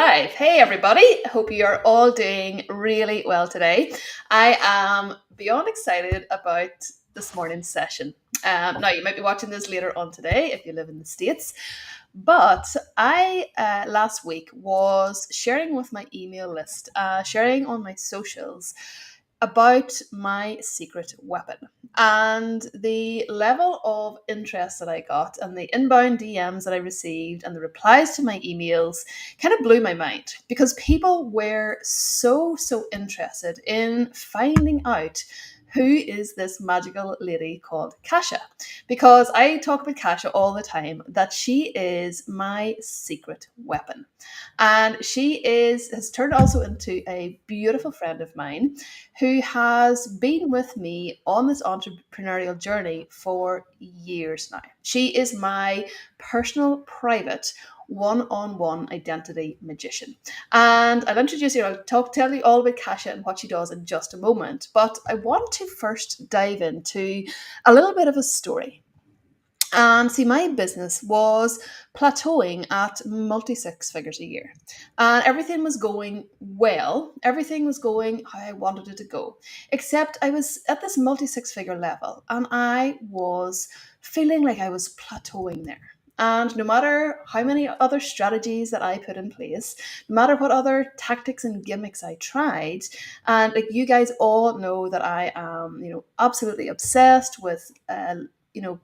live. Hey, everybody. Hope you are all doing really well today. I am beyond excited about this morning's session. Now, you might be watching this later on today if you live in the States, but I last week was sharing with my email list, sharing on my socials about my secret weapon. And the level of interest that I got and the inbound DMs that I received and the replies to my emails kind of blew my mind because people were so interested in finding out who is this magical lady called Kasia. Because I talk about Kasia all the time, that she is my secret weapon. And has turned also into a beautiful friend of mine who has been with me on this entrepreneurial journey for years now. She is my personal, private, one-on-one identity magician. And I'll introduce you, tell you all about Kasia and what she does in just a moment. But I want to first dive into a little bit of a story. And see, my business was plateauing at multi six figures a year. And everything was going well. Everything was going how I wanted it to go. Except I was at this multi six figure level and I was feeling like I was plateauing there. And no matter how many other strategies that I put in place, no matter what other tactics and gimmicks I tried, and like you guys all know that I am, absolutely obsessed with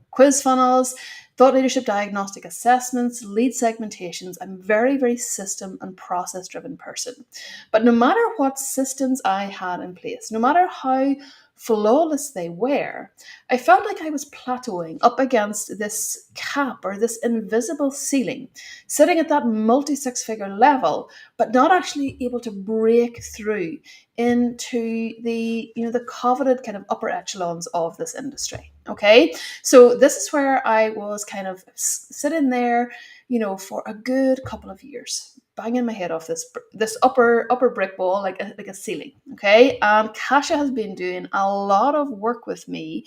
quiz funnels, thought leadership diagnostic assessments, lead segmentations. I'm very system and process driven person. But no matter what systems I had in place, no matter how flawless they were, I felt like I was plateauing up against this cap or this invisible ceiling, sitting at that multi six figure level, but not actually able to break through into the coveted kind of upper echelons of this industry. Okay, so this is where I was kind of sitting there, for a good couple of years, banging my head off this upper brick wall like a ceiling. Okay, and Kasia has been doing a lot of work with me,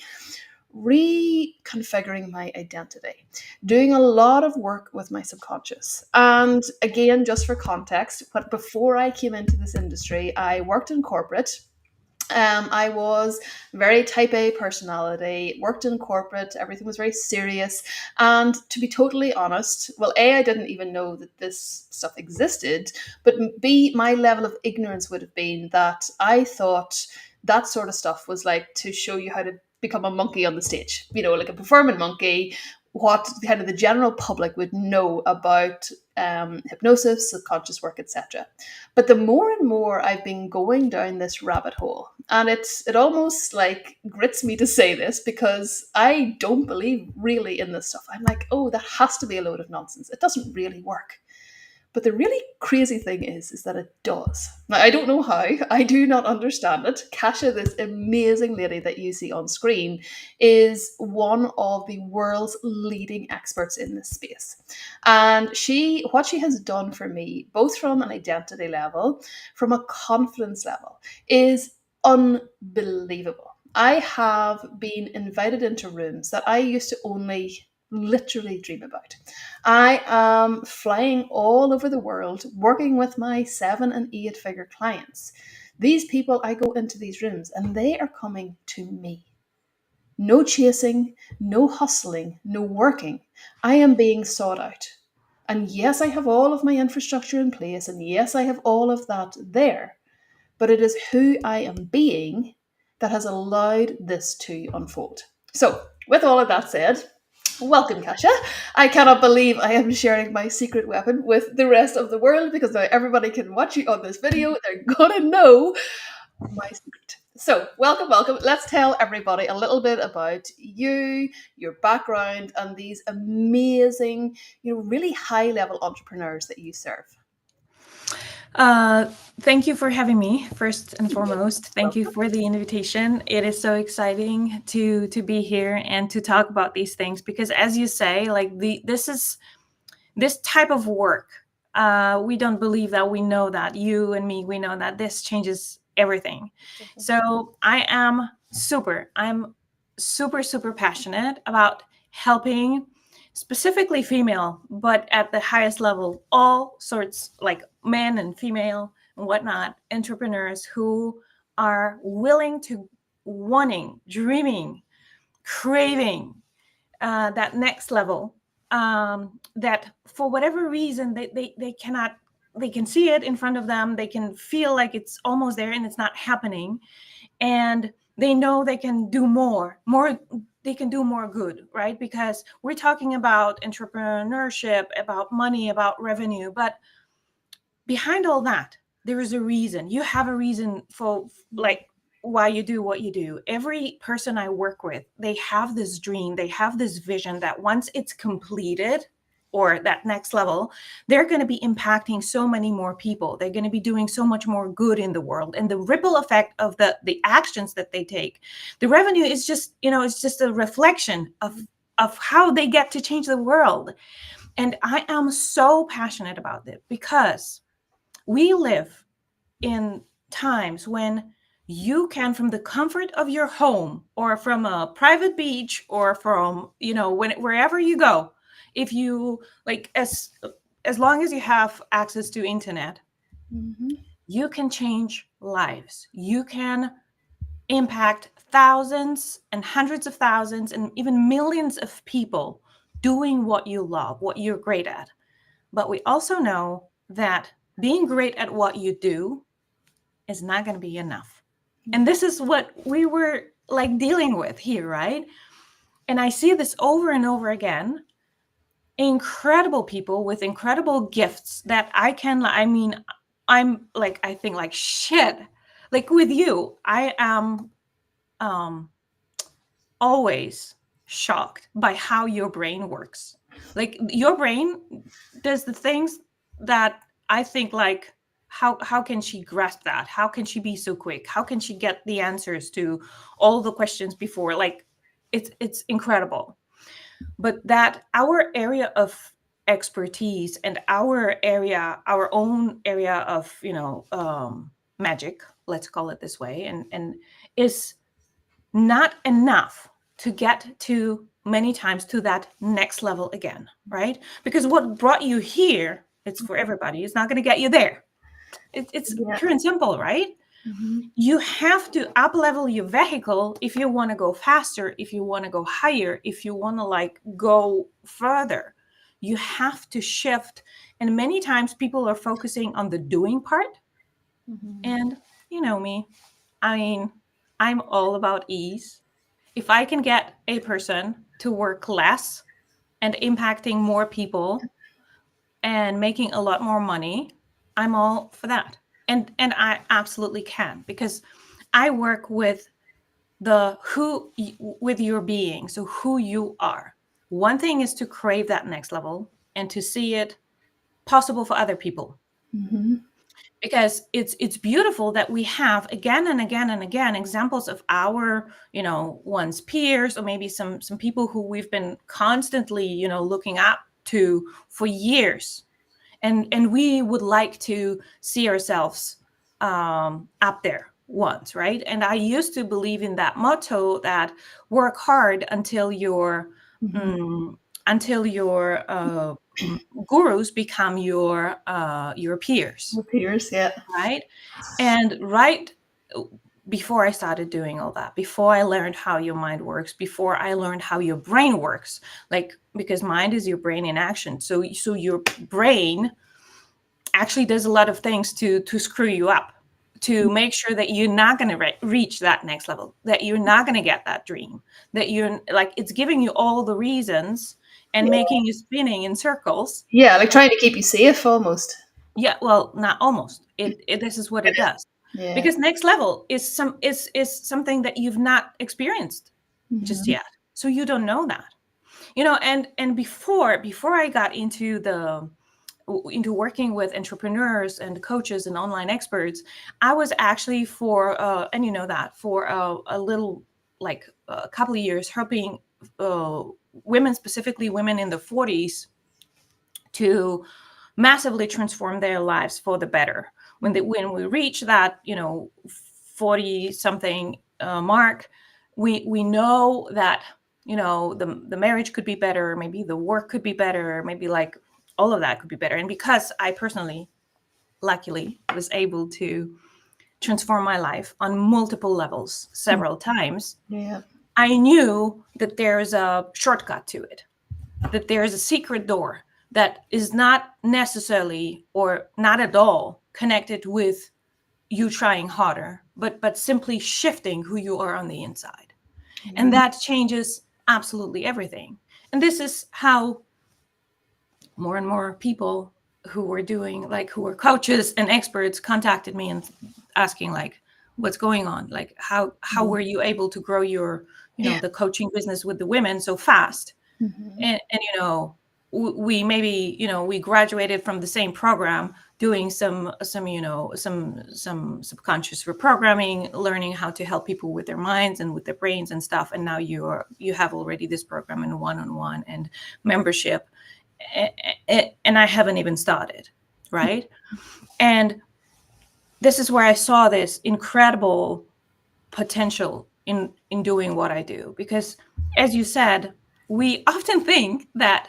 reconfiguring my identity, doing a lot of work with my subconscious. And again, just for context, but before I came into this industry, I worked in corporate. I was very type A personality, worked in corporate, everything was very serious. And to be totally honest, well, A, I didn't even know that this stuff existed, but B, my level of ignorance would have been that I thought that sort of stuff was like to show you how to become a monkey on the stage, like a performing monkey, what kind of the general public would know about hypnosis, subconscious work, etc. But the more and more I've been going down this rabbit hole, and it almost like grits me to say this because I don't believe really in this stuff. I'm like, oh, that has to be a load of nonsense. It doesn't really work. But the really crazy thing is that it does. Now, I don't know how. I do not understand it. Kasia, this amazing lady that you see on screen, is one of the world's leading experts in this space. And what she has done for me, both from an identity level, from a confidence level, is unbelievable. I have been invited into rooms that I used to only literally dream about. I am flying all over the world, working with my 7 and 8 figure clients. These people, I go into these rooms and they are coming to me. No chasing, no hustling, no working. I am being sought out. And yes, I have all of my infrastructure in place, and yes, I have all of that there. But it is who I am being that has allowed this to unfold. So, with all of that said, welcome, Kasia. I cannot believe I am sharing my secret weapon with the rest of the world because now everybody can watch you on this video. They're gonna know my secret. So, welcome. Let's tell everybody a little bit about you, your background, and these amazing, really high-level entrepreneurs that you serve. Thank you for having me. First and foremost, thank you for the invitation. It is so exciting to be here and to talk about these things because, as you say, like this type of work. We don't believe that we know that. You and me, we know that this changes everything. So I'm super passionate about helping specifically female, but at the highest level, all sorts, like men and female and whatnot, entrepreneurs who are willing to, wanting, dreaming, craving that next level, that for whatever reason they cannot, they can see it in front of them, they can feel like it's almost there and it's not happening, and they know they can do more, they can do more good, right? Because we're talking about entrepreneurship, about money, about revenue, but behind all that, there is a reason. You have a reason for, like, why you do what you do. Every person I work with, they have this dream, they have this vision that once it's completed, or that next level, they're going to be impacting so many more people. They're going to be doing so much more good in the world, and the ripple effect of the actions that they take. The revenue is just, it's just a reflection of how they get to change the world. And I am so passionate about it because we live in times when you can, from the comfort of your home or from a private beach or from, wherever you go, if you like, as long as you have access to internet, you can change lives. You can impact thousands and hundreds of thousands and even millions of people doing what you love, what you're great at. But we also know that being great at what you do is not going to be enough. And this is what we were like dealing with here, right? And I see this over and over again. Incredible people with incredible gifts that I'm like, I think like, shit, like with you, I am um always shocked by how your brain works. Like, your brain does the things that I think, like, how can she grasp that? How can she be so quick? How can she get the answers to all the questions before? Like, it's incredible. But that our area of expertise and our own area of, magic, let's call it this way, and is not enough to get to, many times, to that next level again, right? Because what brought you here, it's for everybody, it's not going to get you there. It's Yeah. pure and simple, right? You have to up level your vehicle if you want to go faster, if you want to go higher, if you want to like go further. You have to shift. And many times people are focusing on the doing part. And you know me, I mean, I'm all about ease. If I can get a person to work less and impacting more people and making a lot more money, I'm all for that. And I absolutely can, because I work with with your being, so who you are. One thing is to crave that next level and to see it possible for other people, because it's beautiful that we have again and again and again examples of our, one's peers, or maybe some people who we've been constantly, looking up to for years, and we would like to see ourselves up there once, right? And I used to believe in that motto, that work hard until your gurus become your peers, With peers, yeah. right? And right before I started doing all that, before I learned how your mind works, before I learned how your brain works, like, because mind is your brain in action. So your brain actually does a lot of things to screw you up, to make sure that you're not going to reach that next level, that you're not going to get that dream, that you're like, it's giving you all the reasons and Yeah. making you spinning in circles. Yeah, like trying to keep you safe almost. Yeah, well, not almost. It this is what it does. Yeah. Because next level is something that you've not experienced just yet. So you don't know that. And before I got into working with entrepreneurs and coaches and online experts, I was actually and for a little, like a couple of years, helping women, specifically women in the 40s, to massively transform their lives for the better. When we reach that 40 something mark, we know that the marriage could be better, maybe the work could be better, maybe like all of that could be better. And because I personally, luckily, was able to transform my life on multiple levels several times, Yeah. I knew that there's a shortcut to it, that there's a secret door that is not necessarily or not at all connected with you trying harder, but simply shifting who you are on the inside. And that changes absolutely everything. And this is how more and more people who were coaches and experts contacted me and asking like, what's going on? Like, how were you able to grow your, Yeah. the coaching business with the women so fast? Mhm. And we maybe, we graduated from the same program doing some subconscious reprogramming, learning how to help people with their minds and with their brains and stuff. And now you have already this program in one-on-one and membership, and I haven't even started, right? And this is where I saw this incredible potential in doing what I do, because as you said, we often think that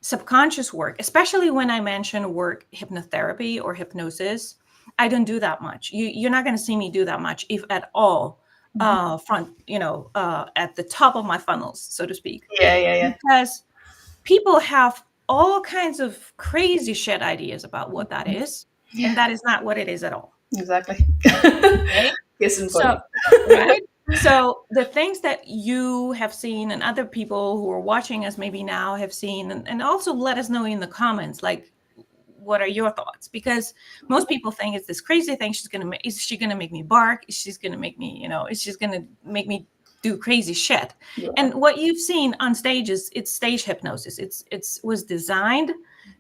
subconscious work, especially when I mention work hypnotherapy or hypnosis, I don't do that much. You're not going to see me do that much, if at all, Mhm. at the top of my funnels, so to speak, Yeah, yeah, yeah. because people have all kinds of crazy shit ideas about what that is, and Yeah, that is not what it is at all, exactly. right? Case in point. So, right? So the things that you have seen and other people who are watching us maybe now have seen, and also let us know in the comments, like, what are your thoughts? Because most people think it's this crazy thing. Is she gonna make me bark? Is she's gonna make me, is she's gonna make me do crazy shit? Yeah. And what you've seen on stage is it's stage hypnosis. It's was designed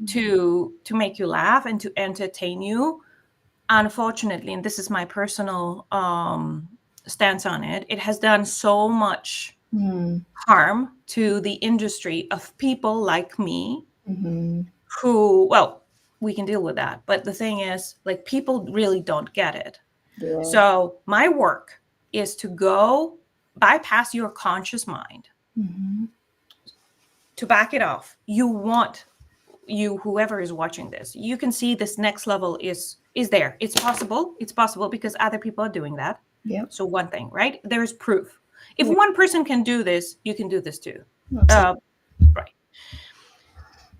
to make you laugh and to entertain you. Unfortunately, and this is my personal stance on it, it has done so much Mm. harm to the industry of people like me Mm-hmm. who, well, we can deal with that. But the thing is, like, people really don't get it. Yeah. So my work is to go bypass your conscious mind, Mm-hmm. to back it off. Whoever is watching this, you can see this next level is there. It's possible because other people are doing that. Yep. So one thing, right? There's proof. If Yeah. one person can do this, you can do this too. Absolutely. Right.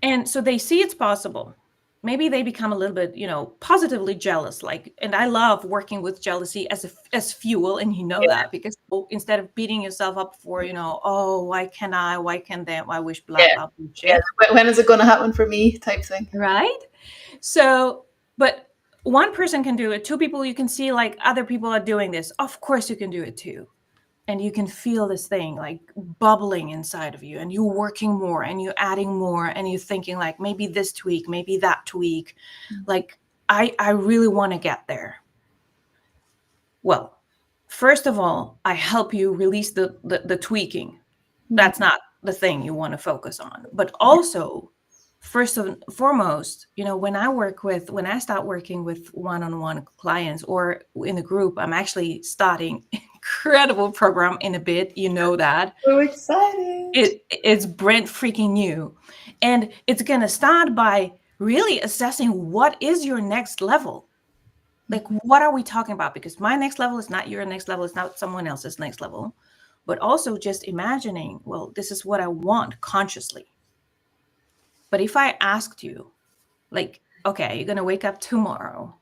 And so they see it's possible. Maybe they become a little bit, positively jealous. Like, and I love working with jealousy as fuel, and Yeah. that, because instead of beating yourself up for, oh, why can I? Why can they? I wish blah Yeah. blah Yeah. bullshit. When is it going to happen for me? Type thing. Right? So, but one person can do it. Two people, you can see like other people are doing this. Of course, you can do it too. And you can feel this thing like bubbling inside of you, and you're working more and you're adding more, and you're thinking like, maybe this tweak, maybe that tweak. Like, I really want to get there. Well, first of all, I help you release the tweaking. That's Mm-hmm. not the thing you want to focus on. But also, first and foremost, when I start working with one-on-one clients or in a group, I'm actually starting incredible program in a bit. You know that So excited. it's brand freaking new, and it's gonna start by really assessing what is your next level. Like, what are we talking about? Because my next level is not your next level, it's not someone else's next level. But also just imagining, well, this is what I want consciously. But if I asked you, like, okay, you're going to wake up tomorrow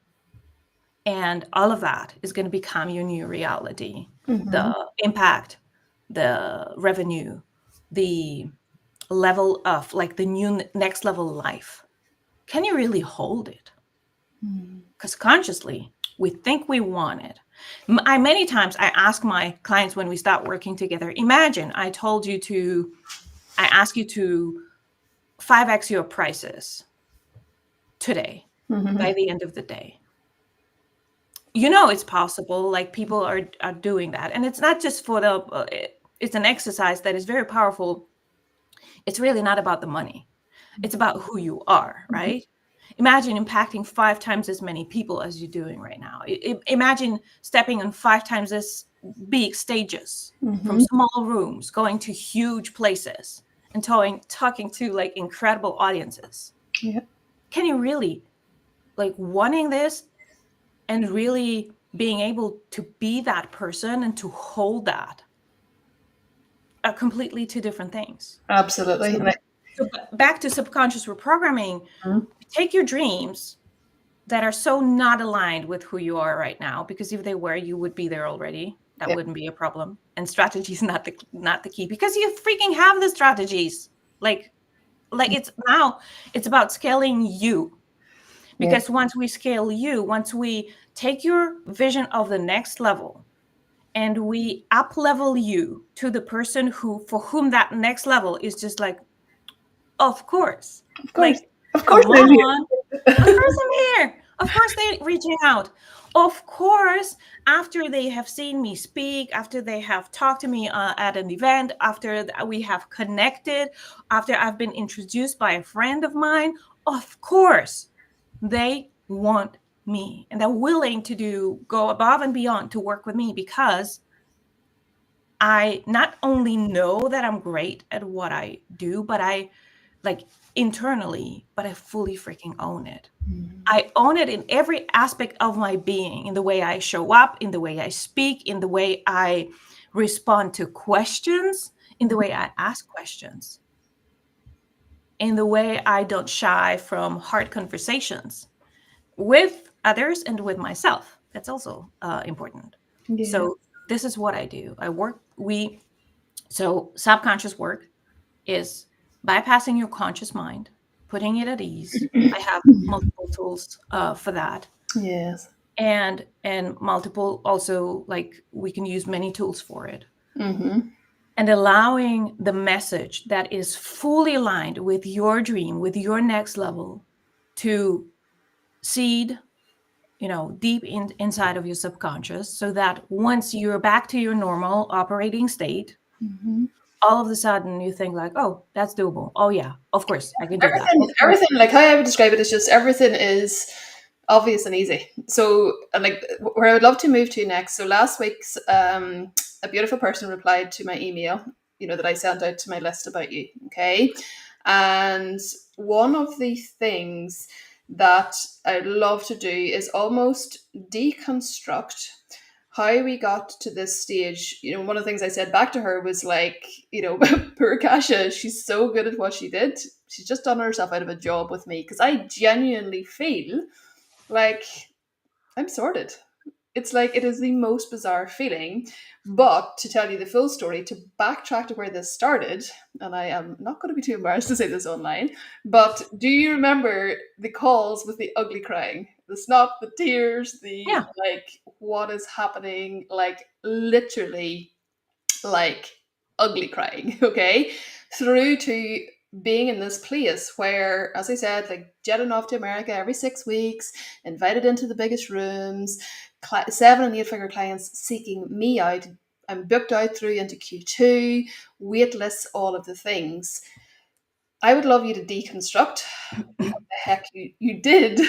and all of that is going to become your new reality, Mm-hmm. the impact, the revenue, the level of like the new next level life, can you really hold it? Because consciously, we think we want it. Many times I ask my clients when we start working together, imagine I ask you to 5x your prices today by Mm-hmm. the end of the day. It's possible. Like, people are doing that, and it's not just for it's an exercise that is very powerful. It's really not about the money. It's about who you are, right? Imagine impacting 5 times as many people as you're doing right now. Imagine stepping on 5 times big stages, from Mm-hmm. small rooms, going to huge places, and talking to like incredible audiences. Yeah. Can you really like wanting this and really being able to be that person and to hold that are completely two different things. Absolutely. So, back to subconscious reprogramming, Mhm. take your dreams that are so not aligned with who you are right now, because if they were, you would be there already. That Yeah. wouldn't be a problem. And strategy is not the key, because you freaking have the strategies. Like it's now it's about scaling you. Yeah. Because once we scale you, once we take your vision of the next level and we up level you to the person who for whom that next level is just like, of course, Of course. like, Of come course I'm on, of here. course I'm here, of course they're reaching out, of course, after they have seen me speak, after they have talked to me at an event, after we have connected, after I've been introduced by a friend of mine, of course they want me and they're willing to go above and beyond to work with me, because I not only know that I'm great at what I do, but I like internally, but I fully freaking own it. I own it in every aspect of my being, in the way I show up, in the way I speak, in the way I respond to questions, in the way I ask questions, in the way I don't shy from hard conversations with others and with myself. That's also important. Yeah. So this is what I do. So subconscious work is bypassing your conscious mind, putting it at ease. I have multiple tools for that, Yes. and multiple also, like, we can use many tools for it. Mm-hmm. And allowing the message that is fully aligned with your dream, with your next level, to seed, deep inside of your subconscious, so that once you're back to your normal operating state, Mm-hmm. all of a sudden you think like, oh, that's doable. Oh yeah, of course I can do that. Everything, Of course. everything, like how I would describe it is just everything is obvious and easy. So, and like where I would love to move to next. So last week's a beautiful person replied to my email, that I sent out to my list about you. Okay, and one of the things that I'd love to do is almost deconstruct how we got to this stage. One of the things I said back to her was like, poor Kasia, she's so good at what she did. She's just done herself out of a job with me, because I genuinely feel like I'm sorted. It's like it is the most bizarre feeling. But to tell you the full story, to backtrack to where this started, and I am not going to be too embarrassed to say this online, but do you remember the calls with the ugly crying? The snot, the tears, the Yeah. like, what is happening? Like, literally, like, ugly crying, okay? Through to being in this place where, as I said, like jetting off to America every 6 weeks, invited into the biggest rooms, 7 and 8 figure clients seeking me out. I'm booked out through into Q2, wait lists, all of the things. I would love you to deconstruct what the heck you did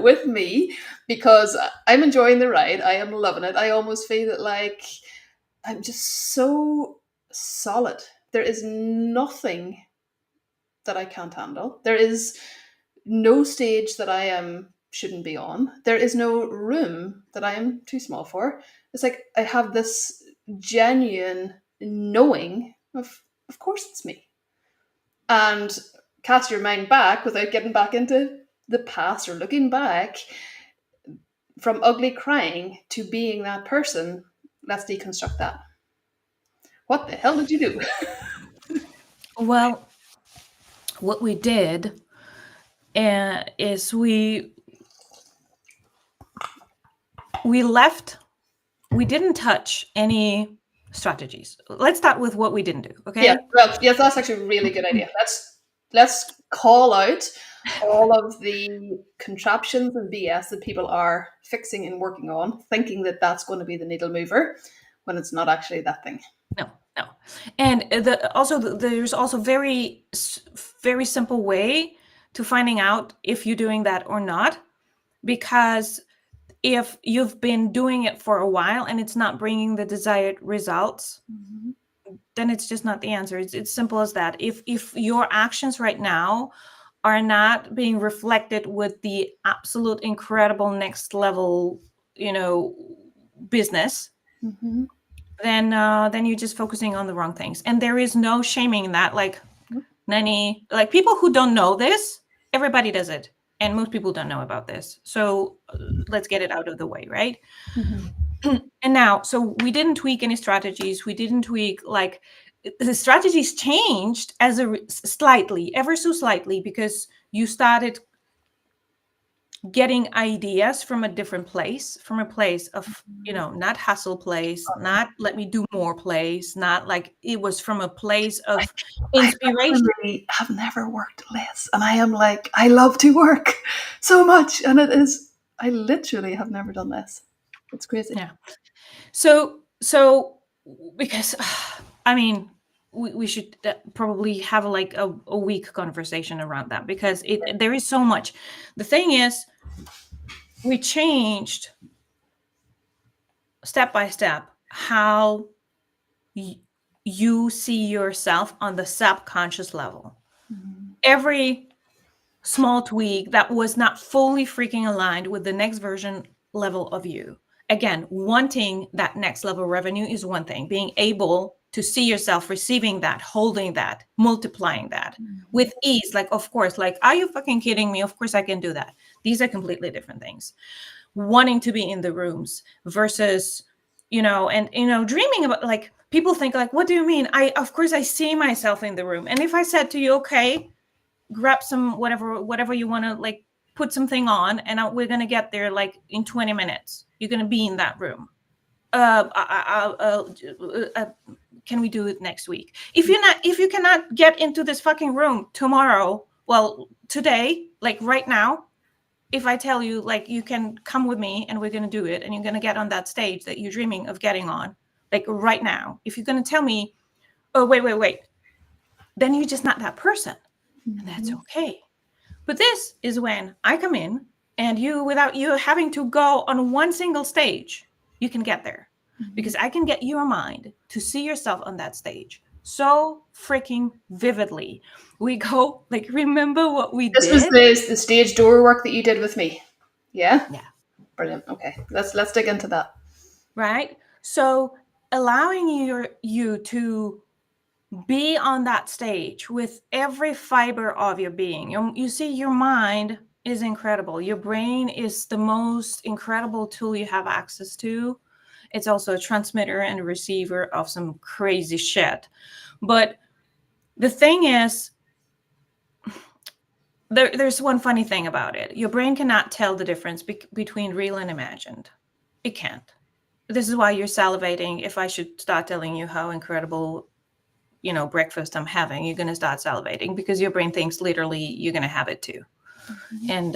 with me, because I'm enjoying the ride. I am loving it. I almost feel that like I'm just so solid. There is nothing that I can't handle. There is no stage that I am shouldn't be on. There is no room that I am too small for. It's like I have this genuine knowing of course it's me. And cast your mind back without getting back into the past or looking back, from ugly crying to being that person. Let's deconstruct that. What the hell did you do? Well, what we did is we left. We didn't touch any strategies. Let's start with what we didn't do. Yeah, Okay. well, yes, that's actually a really good idea. Let's call out all of the contraptions and BS that people are fixing and working on, thinking that that's going to be the needle mover, when it's not actually that thing. No, no. And there's also very simple way to finding out if you're doing that or not, because if you've been doing it for a while and it's not bringing the desired results, then it's just not the answer. It's simple as that. If your actions right now are not being reflected with the absolute incredible next level, business, then you're just focusing on the wrong things. And there is no shaming in that. Like like people who don't know this, everybody does it. And most people don't know about this. So let's get it out of the way, right? And now, so we didn't tweak any strategies. We didn't tweak, like, the strategies changed as slightly, ever so slightly, because you started getting ideas from a different place, from a place of, not hustle place, not let me do more place, not like, it was from a place of inspiration. I have never worked less, and I am like, I love to work so much, and I literally have never done less. It's crazy. Yeah. So because I mean, we should probably have like a week conversation around that, because there is so much. The thing is, we changed step by step how you see yourself on the subconscious level. Every small tweak that was not fully freaking aligned with the next version level of you. Again, wanting that next level revenue is one thing. Being able to see yourself receiving that, holding that, multiplying that with ease. Like, of course, like, are you fucking kidding me? Of course I can do that. These are completely different things. Wanting to be in the rooms versus, dreaming about, like, people think like, what do you mean? Of course I see myself in the room. And if I said to you, okay, grab some whatever you want to, like, put something on, and we're gonna get there like in 20 minutes. You're gonna be in that room. Can we do it next week? If you cannot get into this fucking room tomorrow, well, today, like right now, if I tell you, like, you can come with me and we're gonna do it, and you're gonna get on that stage that you're dreaming of getting on, like right now, if you're gonna tell me, oh, wait, then you're just not that person. And that's okay. But this is when I come in, and without you having to go on one single stage, you can get there. Because I can get your mind to see yourself on that stage so freaking vividly. We go, like, remember what we This was did? the stage door work that you did with me. Yeah? Yeah. Brilliant. Okay. Let's dig into that. Right? So allowing you to be on that stage with every fiber of your being. You see, your mind is incredible. Your brain is the most incredible tool you have access to. It's also a transmitter and a receiver of some crazy shit. But the thing is, there's one funny thing about it. Your brain cannot tell the difference between real and imagined. It can't. This is why you're salivating. If I should start telling you how incredible breakfast I'm having, you're going to start salivating, because your brain thinks literally you're going to have it too. And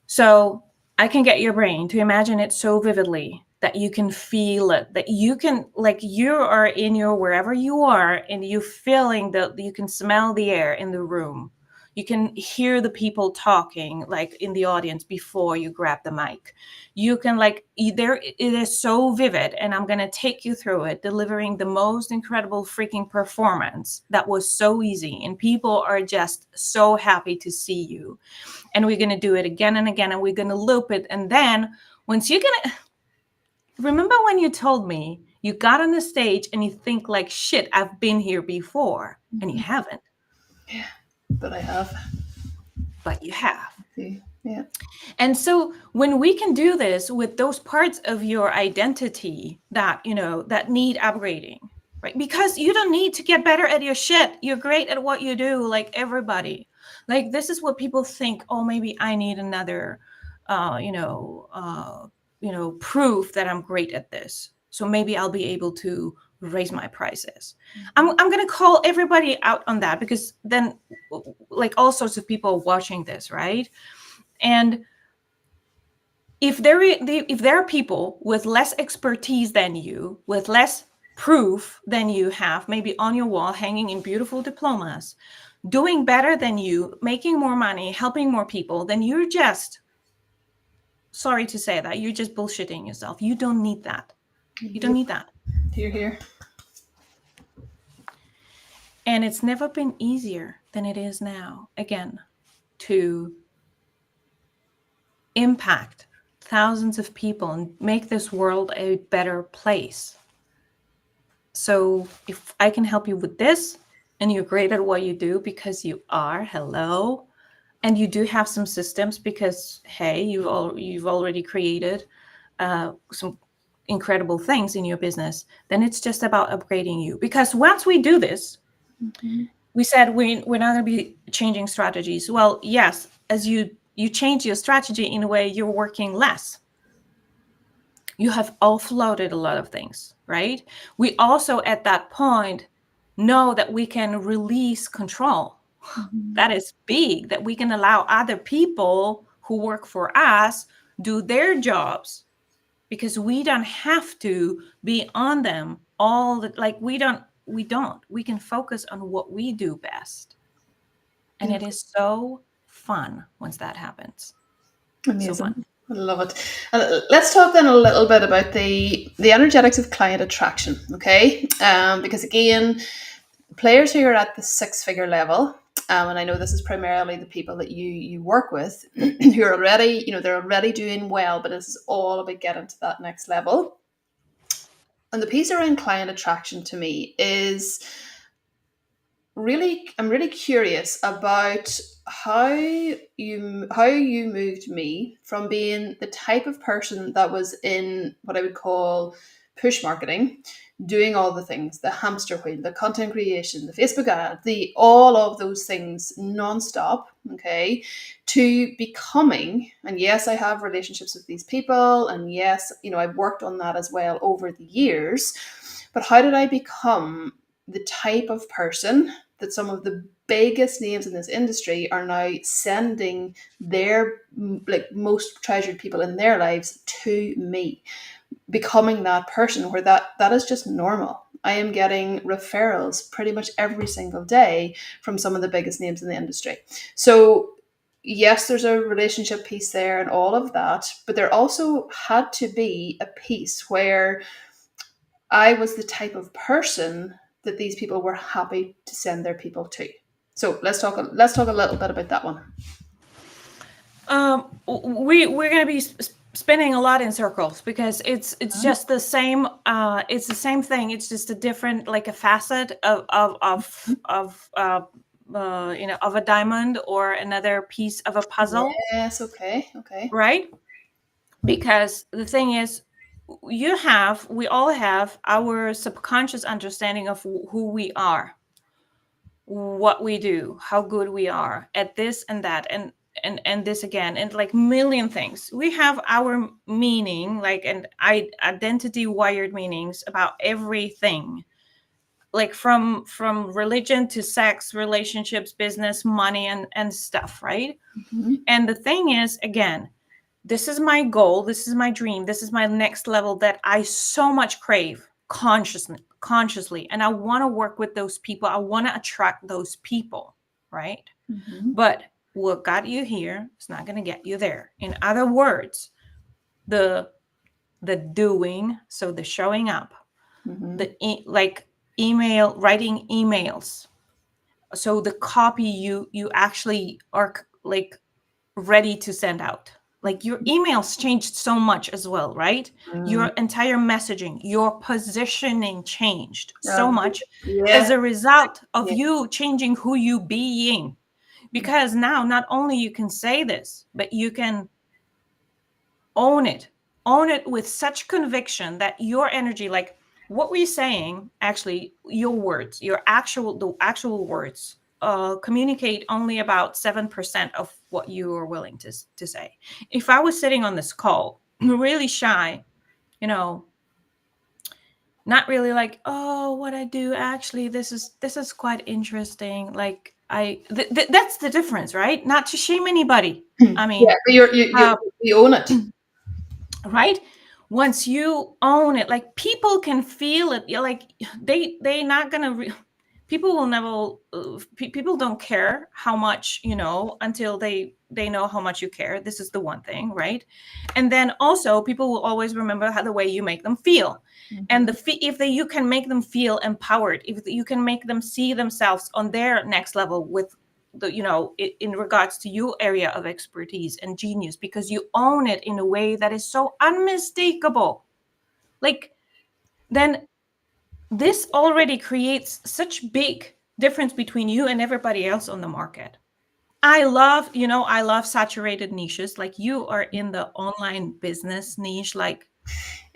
so I can get your brain to imagine it so vividly that you can feel it, that you can, like, you are in your wherever you are, and you feeling that you can smell the air in the room. You can hear the people talking, like, in the audience before you grab the mic. You can, like, it is so vivid, and I'm going to take you through it, delivering the most incredible freaking performance that was so easy. And people are just so happy to see you. And we're going to do it again and again, and we're going to loop it. And then once you're going to, remember when you told me you got on the stage and you think like, shit, I've been here before, and you haven't. Yeah. But I have. But you have. Yeah. And so when we can do this with those parts of your identity that, that need upgrading, right? Because you don't need to get better at your shit. You're great at what you do, like everybody. Like, this is what people think, oh, maybe I need another, proof that I'm great at this. So maybe I'll be able to raise my prices. I'm going to call everybody out on that, because then, like, all sorts of people watching this, right? And if there are people with less expertise than you, with less proof than you have, maybe on your wall, hanging in beautiful diplomas, doing better than you, making more money, helping more people, then you're just sorry to say that, you're just bullshitting yourself. You don't need that. You don't Yep. need that. Here, here. And it's never been easier than it is now, again, to impact thousands of people and make this world a better place. So if I can help you with this, and you're great at what you do because you are, hello, and you do have some systems because, hey, you've already created some incredible things in your business, then it's just about upgrading you. Because once we do this, Mm-hmm. we said we're not going to be changing strategies. Well, yes, as you change your strategy in a way, you're working less. You have offloaded a lot of things, right? We also at that point know that we can release control. Mm-hmm. That is big, that we can allow other people who work for us do their jobs, because we don't have to be on them all the, like we can focus on what we do best. And it is so fun once that happens. So Amazing. fun. I love it. Let's talk then a little bit about the energetics of client attraction, okay? Because again, players who are at the six-figure level, and I know this is primarily the people that you work with, who are already, they're already doing well, but this is all about getting to that next level. And the piece around client attraction to me is really, I'm really curious about how you moved me from being the type of person that was in what I would call push marketing, doing all the things, the hamster wheel, the content creation, the Facebook ad, the all of those things nonstop, okay, to becoming, and yes, I have relationships with these people, and yes, I've worked on that as well over the years, but how did I become the type of person that some of the biggest names in this industry are now sending their like most treasured people in their lives to me, becoming that person where that is just normal. I am getting referrals pretty much every single day from some of the biggest names in the industry. So yes, there's a relationship piece there and all of that, but there also had to be a piece where I was the type of person that these people were happy to send their people to. So let's talk a little bit about that one. We're going to be spinning a lot in circles, because it's just the same. It's the same thing. It's just a different, like a facet of a diamond or another piece of a puzzle, Yes, okay, okay. right? Because the thing is, we all have our subconscious understanding of who we are, what we do, how good we are at this and that, and this again, and like million things. We have our meaning, like, and identity wired meanings about everything, like from religion to sex, relationships, business, money, and stuff, right? Mhm. And the thing is, again, this is my goal, this is my dream, this is my next level that I so much crave consciously, and I want to work with those people, I want to attract those people, right? Mhm. But what got you here is not going to get you there. In other words, the the doing, so the showing up, Mhm. like email writing emails, so the copy you actually are like ready to send out. Like your emails changed so much as well, right? Your Mm. entire messaging, your positioning changed so Um, much as yeah, a result of yeah. you changing who you being. Because now not only you can say this, but you can own it. Own it with such conviction that your energy, like what we're saying, actually, your words, the actual words, communicate only about 7% of what you are willing to say. If I was sitting on this call, really shy, you know, not really like, oh, what I do actually, this is quite interesting. Like that's the difference, right? Not to shame anybody. I Yeah, mean, but uh, you own it. right, once you own it, like people can feel it. You're like, they not gonna people will never people don't care how much you know until they know how much you care. This is the one thing, right? And then also people will always remember how the way you make them feel. And Mhm. if you can make them feel empowered, if you can make them see themselves on their next level with the in regards to your area of expertise and genius, because you own it in a way that is so unmistakable, like, then this already creates such big difference between you and everybody else on the market. I love saturated niches. Like, you are in the online business niche. Like,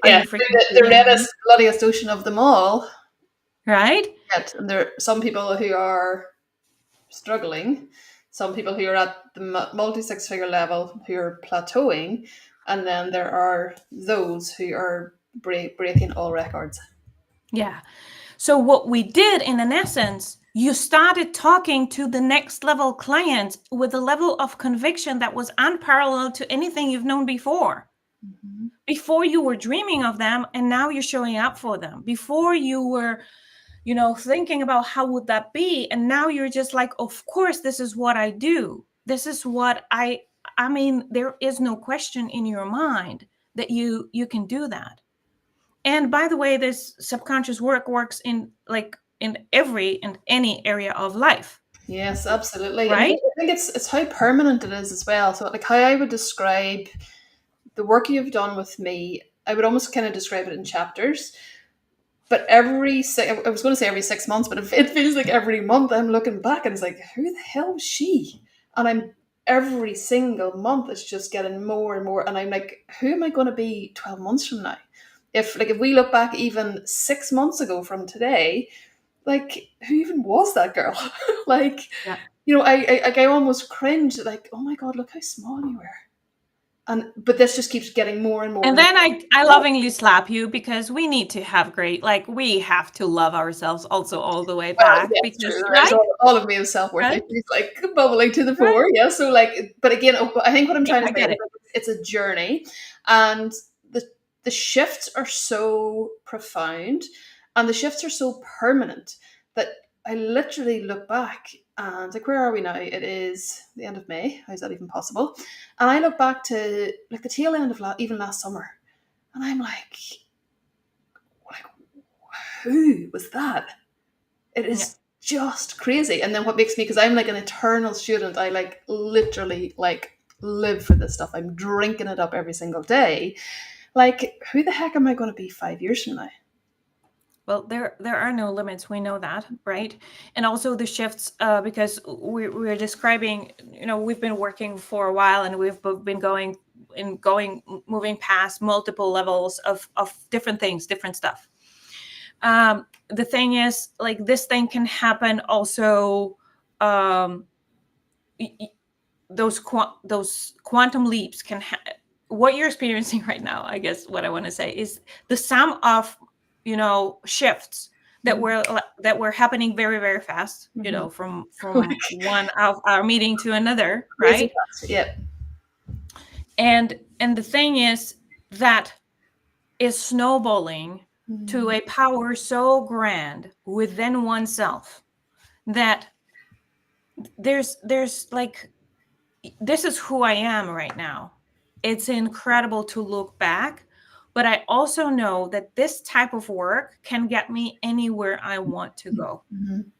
are Yeah, you freaking the kidding me? reddest, bloodiest ocean of them all. Right? Yet, and there are some people who are struggling, some people who are at the multi six figure level who are plateauing, and then there are those who are breaking all records. Yeah. So what we did in an essence, you started talking to the next level clients with a level of conviction that was unparalleled to anything you've known before. Mhm. Before, you were dreaming of them, and now you're showing up for them. Before, you were thinking about how would that be, and now you're just like, of course, this is what I do. This is what I mean, there is no question in your mind that you can do that. And by the way, this subconscious work works in, like, in every and any area of life, Yes, absolutely. And I right? think, I think it's how permanent it is as well. So, like, how I would describe the work you've done with me, I would almost kind of describe it in chapters. But I was going to say every 6 months, but it feels like every month I'm looking back and it's like, who the hell was she? And I'm every single month it's just getting more and more, and I'm like, who am I going to be 12 months from now? If we look back even 6 months ago from today, like, who even was that girl? Like, Yeah. I almost cringe, like, oh my god, look how small you were. And but this just keeps getting more and more And and then I more. lovingly slap you, because we need to have great, like, we have to love ourselves also all the way Well, back, yes, because, true. There's right? all of me is self worth Right? issues like bubbling to the Right? fore. Yeah. So, like, but again, I think what I'm Yeah, trying to I say get is it. that it's a journey, and the shifts are so profound, and the shifts are so permanent that I literally look back and, like, where are we now? It is the end of May. How is that even possible? And I look back to, like, the tail end of even last summer, and I'm like, who was that? It Yeah. is just crazy. And then what makes me, because I'm like an eternal student, I like literally like live for this stuff. I'm drinking it up every single day. Like, who the heck am I going to be 5 years from now? Well, there are no limits. We know that, right? And also the shifts, because we're describing. We've been working for a while, and we've been moving past multiple levels of different things, different stuff. The thing is, like, this thing can happen also. Um, those quantum leaps can what you're experiencing right now, I guess what I want to say is the sum of shifts Mhm. that were happening very, very fast, Mhm. from one of our meeting to another, Crazy right? fast. Yeah. And the thing is that is snowballing to Mhm. a power so grand within oneself that there's like, this is who I am right now. It's incredible to look back, but I also know that this type of work can get me anywhere I want to go. Mhm.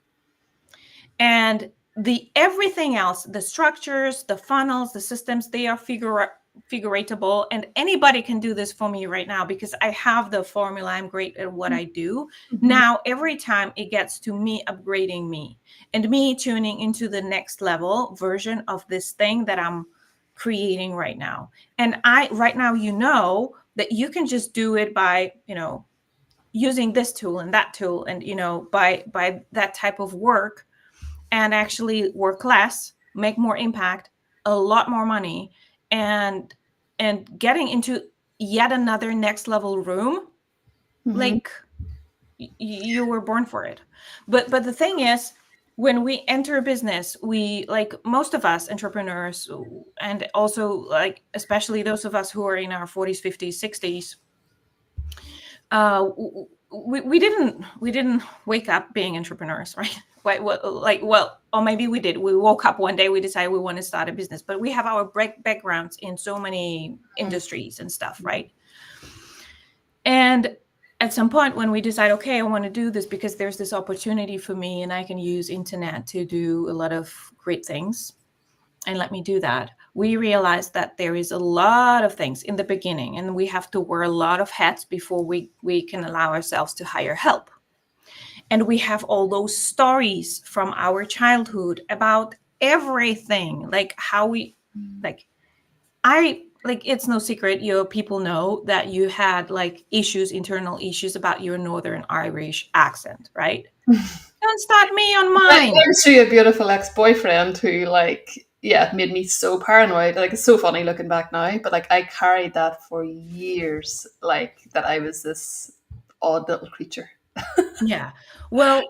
And the everything else, the structures, the funnels, the systems, they are figuratable, and anybody can do this for me right now, because I have the formula. I'm great at what I do. Mhm. Now every time it gets to me upgrading me and me tuning into the next level version of this thing that I'm creating right now. And I right now, that you can just do it by using this tool and that tool, and by that type of work, and actually work less, make more impact, a lot more money, and getting into yet another next level room. Mhm. Like, you were born for it. But the thing is, when we enter a business, we, like, most of us entrepreneurs, and also, like, especially those of us who are in our 40s, 50s, 60s, we didn't wake up being entrepreneurs, right? Well, or maybe we did. We woke up one day, we decided we want to start a business, but we have our backgrounds in so many industries and stuff, right? And at some point when we decide, okay, I want to do this because there's this opportunity for me and I can use internet to do a lot of great things, and let me do that. We realized that there is a lot of things in the beginning, and we have to wear a lot of hats before we can allow ourselves to hire help. And we have all those stories from our childhood about everything, like how we, like, I like, it's no secret, your people know that you had like issues, internal issues about your Northern Irish accent, right? Don't start me on mine. Thanks to a beautiful ex-boyfriend who, like, yeah, made me so paranoid. Like, it's so funny looking back now, but like, I carried that for years, like that I was this odd little creature. Yeah. Well,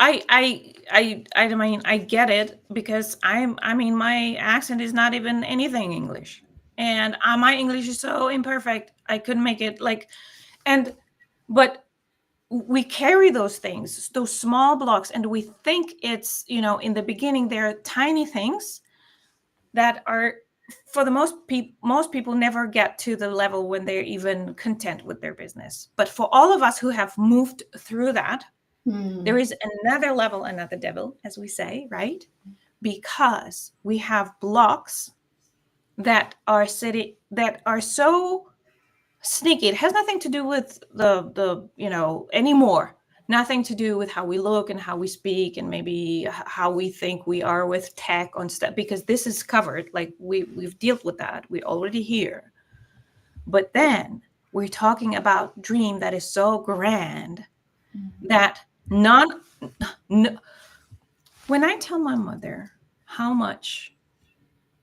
I mean, I get it because I mean, my accent is not even anything English. And my English is so imperfect. I couldn't make it like, and but we carry those things, those small blocks, and we think it's, in the beginning they're tiny things that are, for the most people never get to the level when they're even content with their business. But for all of us who have moved through that, there Hmm. is another level, another devil, as we say, right? Because we have blocks that are so sneaky. It has nothing to do with the anymore. Nothing to do with how we look and how we speak and maybe how we think we are with tech on stuff, because this is covered. Like we've dealt with that. We're already here. But then we're talking about dream that is so grand that not n- when I tell my mother how much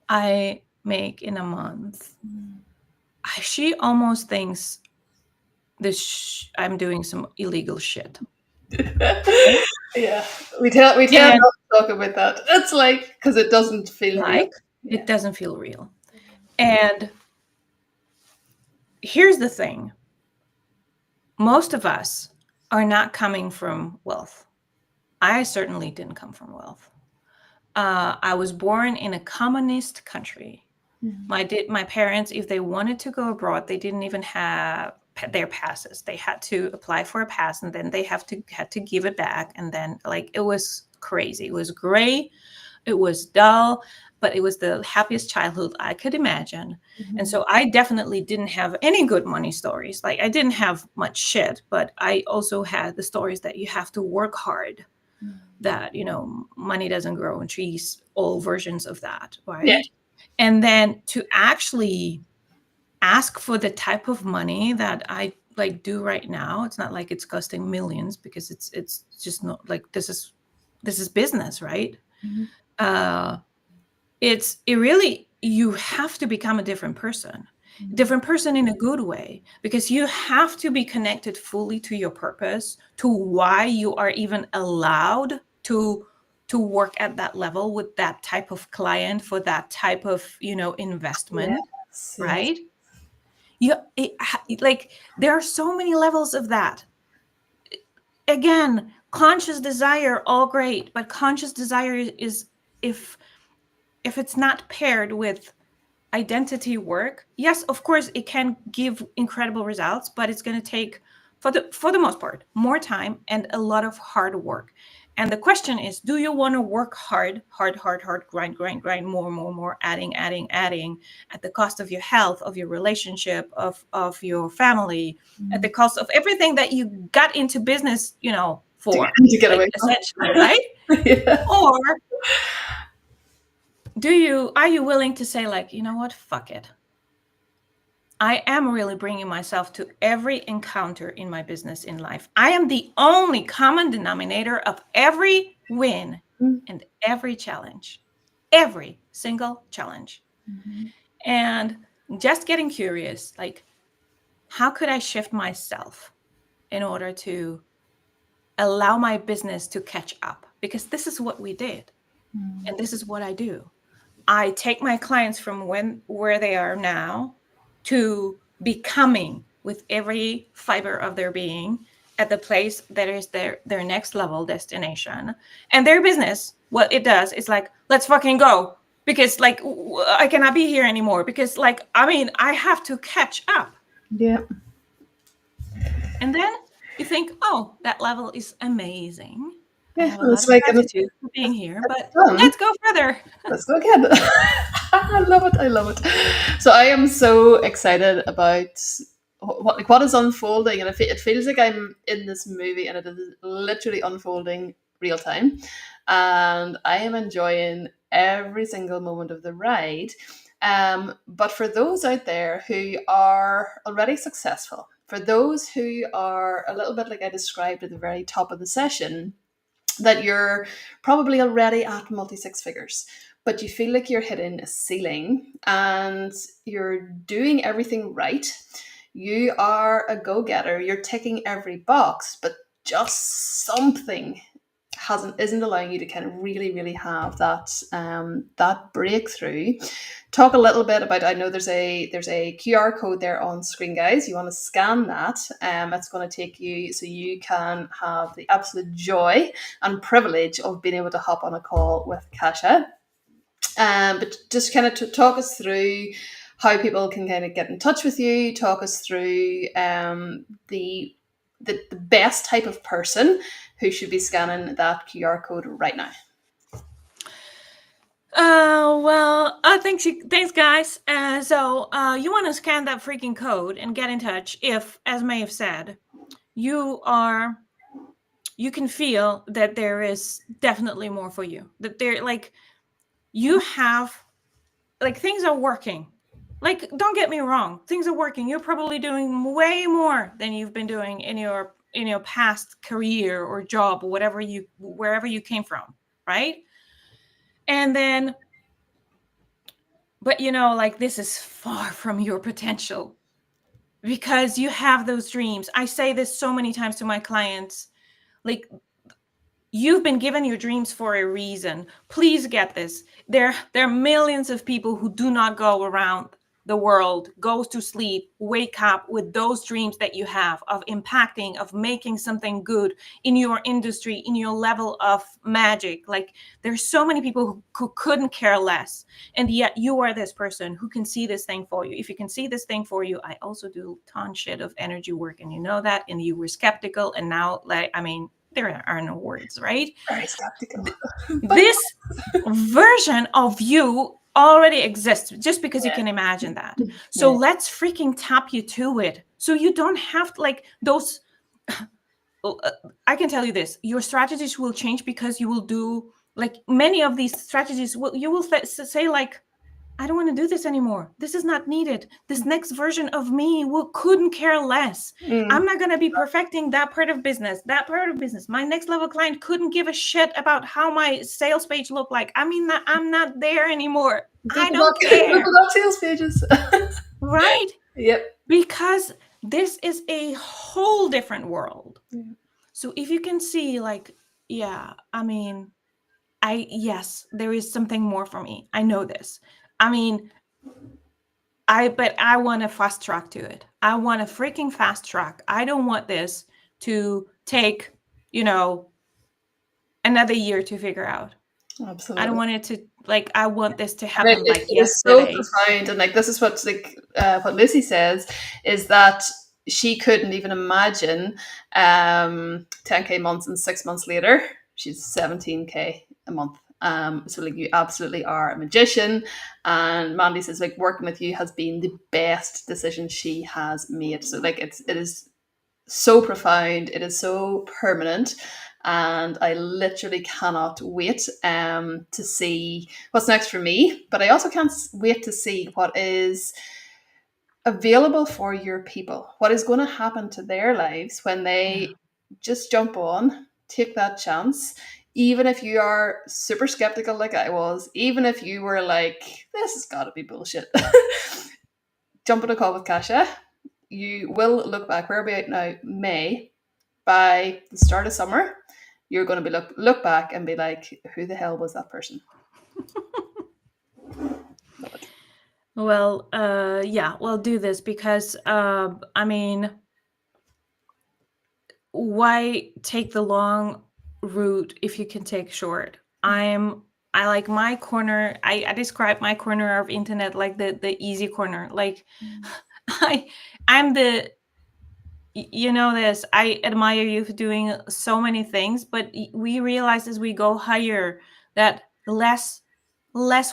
I make in a month, she almost thinks I'm doing some illegal shit. Okay? Yeah, we tend And not to talk about that. It's like because it doesn't feel real. like, Yeah. it doesn't feel real. And here's the thing, most of us are not coming from wealth. I certainly didn't come from wealth. I was born in a communist country. My parents, if they wanted to go abroad, they didn't even have their passes. They had to apply for a pass, and then they had to give it back. And then, like, it was crazy. It was gray. It was dull, but it was the happiest childhood I could imagine. And Mhm. so I definitely didn't have any good money stories. Like, I didn't have much shit, but I also had the stories that you have to work hard, that, money doesn't grow on trees, all versions of that, Yeah. right? And then to actually ask for the type of money that I like do right now, it's not like it's costing millions, because it's just not like, this is business, right? Mhm. uh it really, you have to become a different person in a good way, because you have to be connected fully to your purpose, to why you are even allowed to work at that level with that type of client for that type of investment, Yes. Yes. right? Like, there are so many levels of that. Again, conscious desire, all great, but conscious desire is, if it's not paired with identity work, yes, of course it can give incredible results, but it's going to take, for the most part, more time and a lot of hard work. And the question is, do you want to work hard, hard, hard, hard, grind, grind, grind, more, more, more, adding, adding, adding, at the cost of your health, of your relationship, of your family, at the cost of everything that you got into business, for, To get like, away from. essentially, right? Yeah. Or are you willing to say, like, you know what, fuck it, I am really bringing myself to every encounter in my business, in life. I am the only common denominator of every win and every challenge, every single challenge. Mhm. And just getting curious, like, how could I shift myself in order to allow my business to catch up? Because this is what we did, and this is what I do. I take my clients from where they are now to becoming, with every fiber of their being, at the place that is their next level destination, and their business, what it does is like, let's fucking go, because like I cannot be here anymore, because like, I mean, I have to catch up. Yeah. And then you think, oh, that level is amazing. I Yeah. have a And lot it's of like, and gratitude for being here, it's but done. let's go further. Let's go again. I love it. I love it. So I am so excited about what is unfolding, and it feels like I'm in this movie, and it is literally unfolding real time, and I am enjoying every single moment of the ride. But for those out there who are already successful, for those who are a little bit like I described at the very top of the session, that you're probably already at multi six figures, but you feel like you're hitting a ceiling and you're doing everything right. You are a go getter, you're ticking every box, but just something hasn't isn't allowing you to kind of really have that breakthrough. Talk a little bit about, I know there's a QR code there on screen, guys. You want to scan that. It's going to take you so you can have the absolute joy and privilege of being able to hop on a call with Kasia. But just kind of to talk us through how people can kind of get in touch with you, talk us through the best type of person who should be scanning that QR code right now. Well, thanks, guys. So you want to scan that freaking code and get in touch if, as May have said, you can feel that there is definitely more for you. That there, like, you have, like, things are working. Like, don't get me wrong, things are working. You're probably doing way more than you've been doing in your past career or job or wherever you came from, right? And then, but like, this is far from your potential because you have those dreams. I say this so many times to my clients, like, you've been given your dreams for a reason. Please get this. There are millions of people who do not go around the world, goes to sleep, wake up with those dreams that you have of impacting, of making something good in your industry, in your level of magic. Like, there's so many people who couldn't care less. And yet you are this person who can see this thing for you. If you can see this thing for you, I also do ton shit of energy work, and you know that, and you were skeptical, and now, like, I mean, there are no words, right? Very skeptical. But This version of you already exists just because you yeah. can imagine that. So Yeah. let's freaking tap you to it. So you don't have to, like, those. I can tell you this: your strategies will change because you will do, like, many of these strategies. You will say, like, I don't want to do this anymore. This is not needed. This next version of me couldn't care less. Mm. I'm not going to be perfecting that part of business. My next level client couldn't give a shit about how my sales page looked like. I mean, I'm not there anymore. I don't Google care. Doc sales pages. Right? Yep. Because this is a whole different world. Yeah. So if you can see, like, yeah, I mean, yes, there is something more for me. I know this. I mean, but I want a fast track to it. I want a freaking fast track. I don't want this to take, another year to figure out. I don't Absolutely. want it to, like, I want this to And happen like it is so yesterday. profound, and like this is what, like what Lucy says is that she couldn't even imagine 10K months, and 6 months later she's 17K a month. So like, you absolutely are a magician, and Mandy says, like, working with you has been the best decision she has made. So like, it is so profound, it is so permanent, and I literally cannot wait to see what's next for me. But I also can't wait to see what is available for your people, what is going to happen to their lives when Yeah. they just jump on, take that chance. Even if you are super skeptical like I was, even if you were like, this has got to be bullshit, jump on a call with Kasia. You will look back. Where are we at now? May. By the start of summer, you're going to be look back and be like, who the hell was that person? Love it. Well, yeah, we'll do this because, I mean, why take the long route if you can take short? I like my corner. I describe my corner of internet like the easy corner. Like I I'm the you know this. I admire you for doing so many things, but we realize as we go higher that less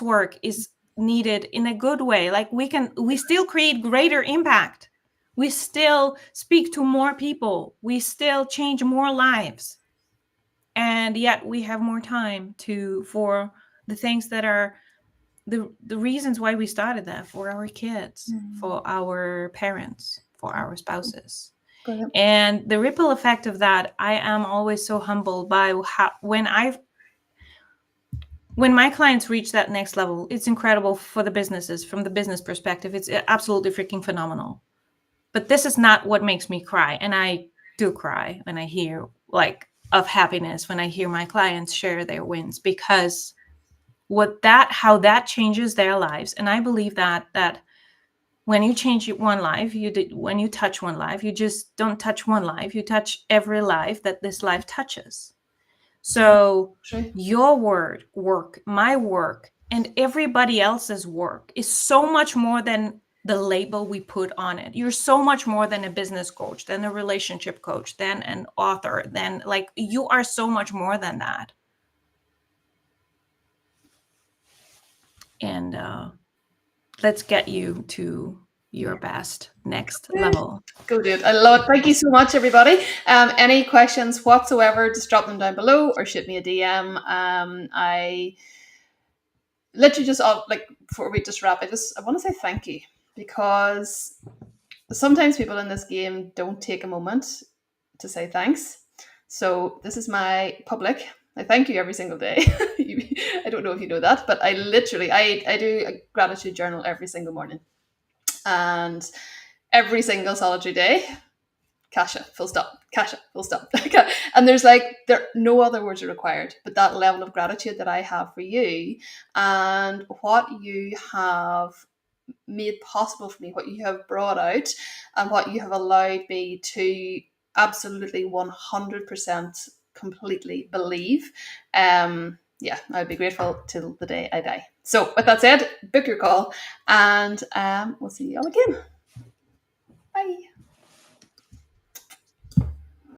work is needed in a good way. Like we still create greater impact. We still speak to more people. We still change more lives. And yet we have more time to for the things that are the reasons why we started that, for our kids, for our parents, for our spouses. Brilliant. And the ripple effect of that, I am always so humbled by how when my clients reach that next level, it's incredible for the businesses. From the business perspective, it's absolutely freaking phenomenal. But this is not what makes me cry. And I do cry when I hear like of happiness when I hear my clients share their wins, because how that changes their lives. And I believe that when you change one life, when you touch one life, you just don't touch one life, you touch every life that this life touches. So True. your work, my work, and everybody else's work is so much more than the label we put on it. You're so much more than a business coach, than a relationship coach, than an author, than like you are so much more than that. And let's get you to your best next level. Go do it. I love it. Thank you so much, everybody. Any questions whatsoever, just drop them down below or shoot me a DM. I literally just like before we just wrap, I want to say thank you, because sometimes people in this game don't take a moment to say thanks. So this is my public. I thank you every single day. I don't know if you know that, but I literally I do a gratitude journal every single morning, and every single solitary day. Kasia, full stop. Kasia, full stop. And there's like no other words are required, but that level of gratitude that I have for you and what you have made possible for me, what you have brought out, and what you have allowed me to absolutely 100% completely believe. Yeah, I would be grateful till the day I die. So, with that said, book your call, and we'll see you all again. Bye.